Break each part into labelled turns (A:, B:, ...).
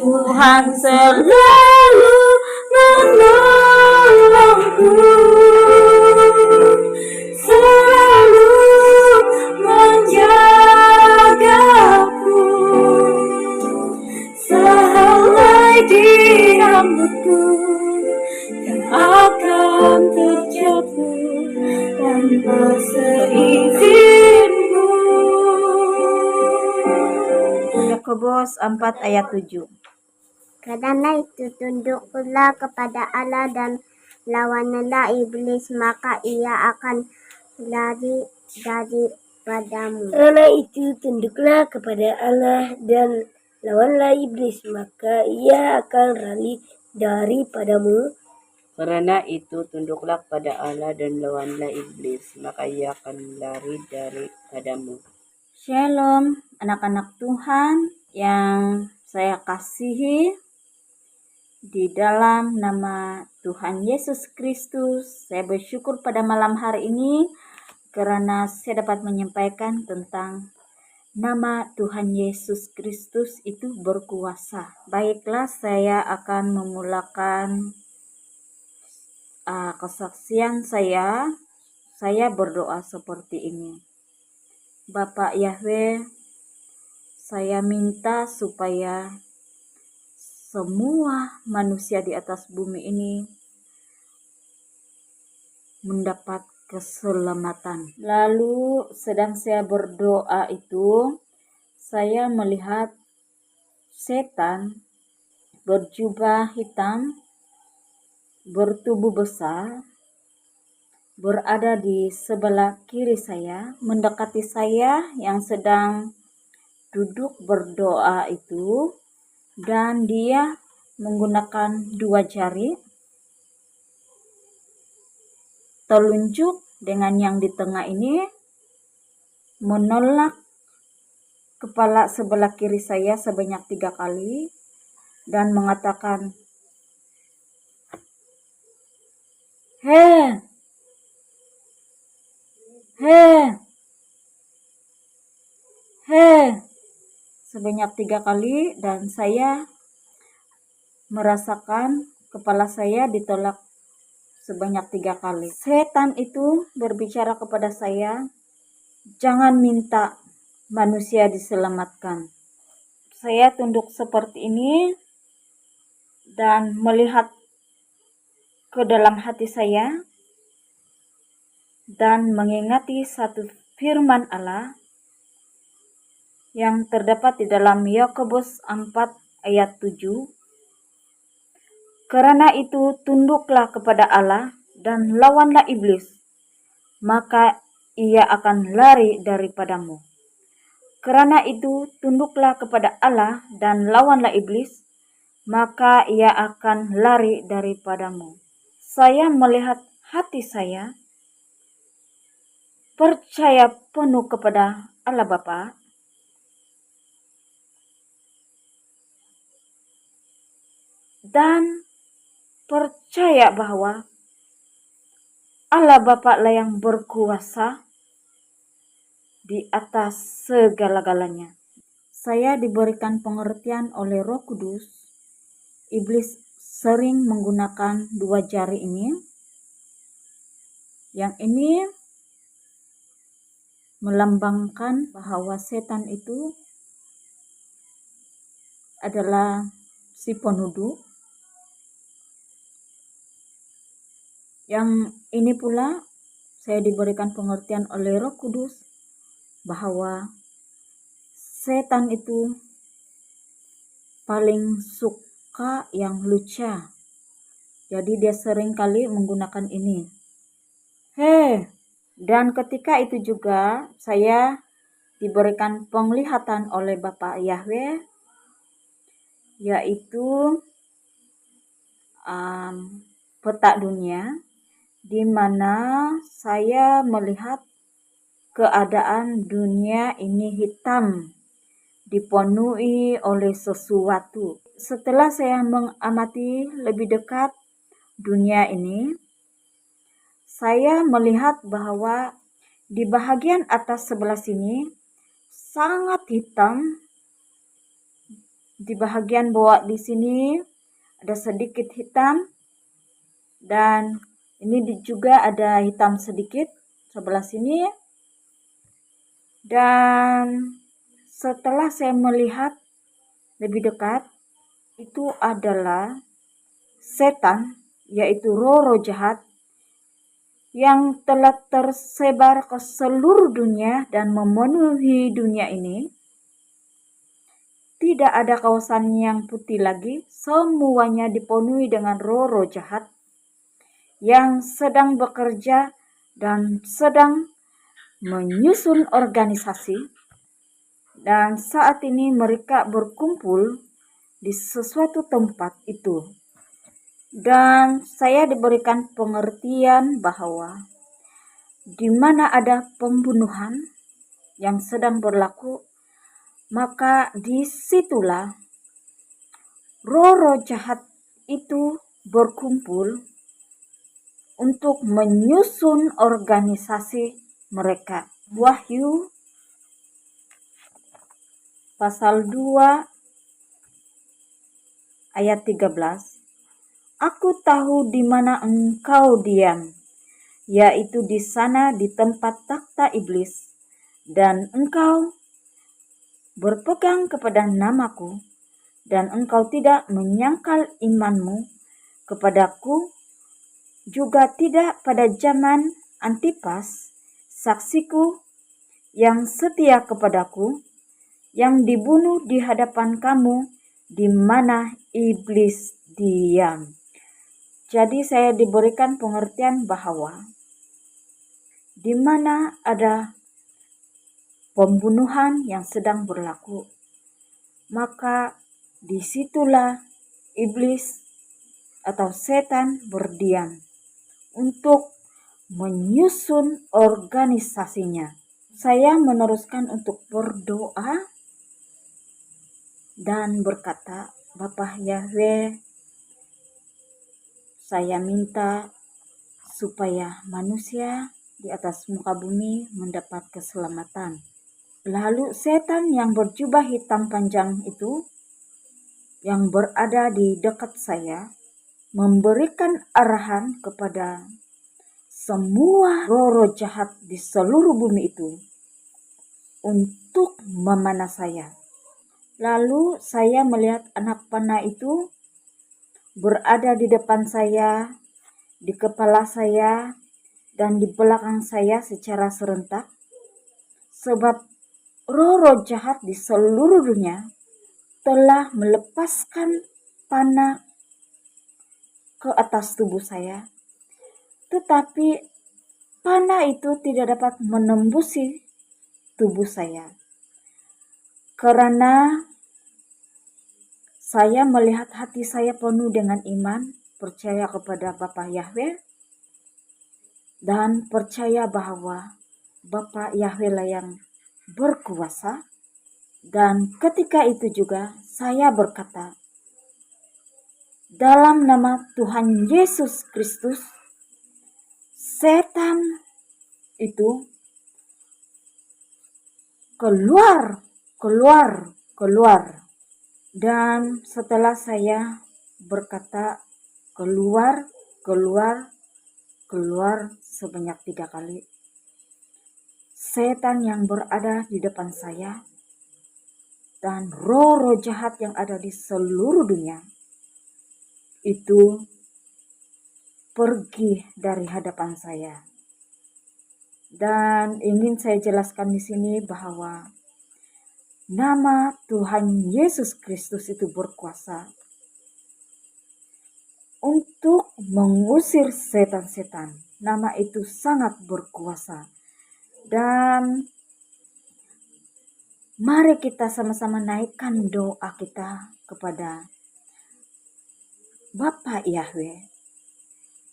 A: Tuhan selalu menolongku, selalu menjagaku, sehelai di rambutku yang akan terjatuh tanpa seizinmu. Yakobus 4 ayat 7.
B: Karena itu tunduklah kepada Allah dan lawanlah iblis, maka ia akan lari daripadamu.
C: Karena itu tunduklah kepada Allah dan lawanlah iblis, maka ia akan lari daripadamu.
A: Karena itu tunduklah kepada Allah dan lawanlah iblis, maka ia akan lari daripadamu. Shalom anak-anak Tuhan yang saya kasihi. Di dalam nama Tuhan Yesus Kristus, saya bersyukur pada malam hari ini karena saya dapat menyampaikan tentang nama Tuhan Yesus Kristus itu berkuasa. Baiklah, saya akan memulakan kesaksian saya. Saya berdoa seperti ini. Bapak Yahweh, saya minta supaya semua manusia di atas bumi ini mendapat keselamatan. Lalu sedang saya berdoa itu, saya melihat setan berjubah hitam, bertubuh besar, berada di sebelah kiri saya, mendekati saya yang sedang duduk berdoa itu, dan dia menggunakan 2 jari, telunjuk dengan yang di tengah ini menolak kepala sebelah kiri saya sebanyak 3 kali dan mengatakan, "He, he, he," sebanyak 3 kali, dan saya merasakan kepala saya ditolak sebanyak 3 kali. Setan itu berbicara kepada saya, "Jangan minta manusia diselamatkan." Saya tunduk seperti ini dan melihat ke dalam hati saya dan mengingati satu firman Allah yang terdapat di dalam Yakobus 4 ayat 7. Karena itu tunduklah kepada Allah dan lawanlah iblis, maka ia akan lari daripadamu. Karena itu tunduklah kepada Allah dan lawanlah iblis, maka ia akan lari daripadamu. Saya melihat hati saya percaya penuh kepada Allah Bapa, dan percaya bahwa Allah Bapa lah yang berkuasa di atas segala-galanya. Saya diberikan pengertian oleh Roh Kudus. Iblis sering menggunakan 2 jari ini. Yang ini melambangkan bahwa setan itu adalah si penuduh. Yang ini pula saya diberikan pengertian oleh Roh Kudus bahwa setan itu paling suka yang lucu. Jadi dia sering kali menggunakan ini. Dan ketika itu juga saya diberikan penglihatan oleh Bapak Yahweh, yaitu peta dunia, di mana saya melihat keadaan dunia ini hitam, dipenuhi oleh sesuatu. Setelah saya mengamati lebih dekat dunia ini, saya melihat bahwa di bahagian atas sebelah sini sangat hitam Di bagian bawah di sini ada sedikit hitam, dan ini juga ada hitam sedikit sebelah sini. Dan setelah saya melihat lebih dekat, itu adalah setan, yaitu roh-roh jahat yang telah tersebar ke seluruh dunia dan memenuhi dunia ini. Tidak ada kawasan yang putih lagi, semuanya dipenuhi dengan roh-roh jahat yang sedang bekerja dan sedang menyusun organisasi. Dan saat ini mereka berkumpul di sesuatu tempat itu. Dan saya diberikan pengertian bahwa di mana ada pembunuhan yang sedang berlaku, maka disitulah roh-roh jahat itu berkumpul untuk menyusun organisasi mereka. Wahyu pasal 2 ayat 13. Aku tahu di mana engkau diam, yaitu di sana di tempat takhta iblis, dan engkau berpegang kepada namaku, dan engkau tidak menyangkal imanmu kepadaku, juga tidak pada zaman Antipas, saksiku yang setia kepadaku, yang dibunuh di hadapan kamu, di mana iblis diam. Jadi saya diberikan pengertian bahwa di mana ada pembunuhan yang sedang berlaku, maka disitulah iblis atau setan berdiam untuk menyusun organisasinya. Saya meneruskan untuk berdoa dan berkata, Bapa Yahweh, saya minta supaya manusia di atas muka bumi mendapat keselamatan. Lalu setan yang berjubah hitam panjang itu, yang berada di dekat saya, memberikan arahan kepada semua roh-roh jahat di seluruh bumi itu untuk memanah saya. Lalu saya melihat anak panah itu berada di depan saya, di kepala saya, dan di belakang saya secara serentak. Sebab roh-roh jahat di seluruh dunia telah melepaskan panah ke atas tubuh saya. Tetapi panah itu tidak dapat menembusi tubuh saya. Karena saya melihat hati saya penuh dengan iman, percaya kepada Bapa Yahweh, dan percaya bahwa Bapa Yahweh lah yang berkuasa. Dan ketika itu juga saya berkata, dalam nama Tuhan Yesus Kristus, setan itu keluar. Dan setelah saya berkata keluar sebanyak 3 kali, setan yang berada di depan saya dan roh-roh jahat yang ada di seluruh dunia itu pergi dari hadapan saya. Dan ingin saya jelaskan di sini bahwa nama Tuhan Yesus Kristus itu berkuasa untuk mengusir setan-setan. Nama itu sangat berkuasa. Dan mari kita sama-sama naikkan doa kita kepada Bapa Yahweh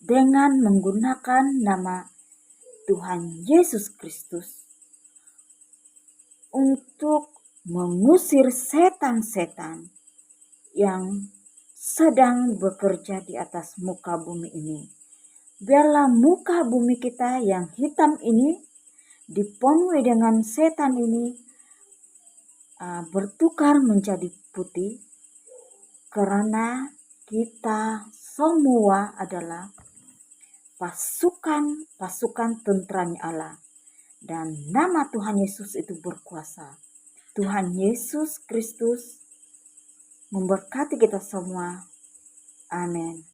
A: dengan menggunakan nama Tuhan Yesus Kristus untuk mengusir setan-setan yang sedang bekerja di atas muka bumi ini. Biarlah muka bumi kita yang hitam ini dipenuhi dengan setan ini bertukar menjadi putih, karena kita semua adalah pasukan tenteranya Allah. Dan nama Tuhan Yesus itu berkuasa. Tuhan Yesus Kristus memberkati kita semua. Amin.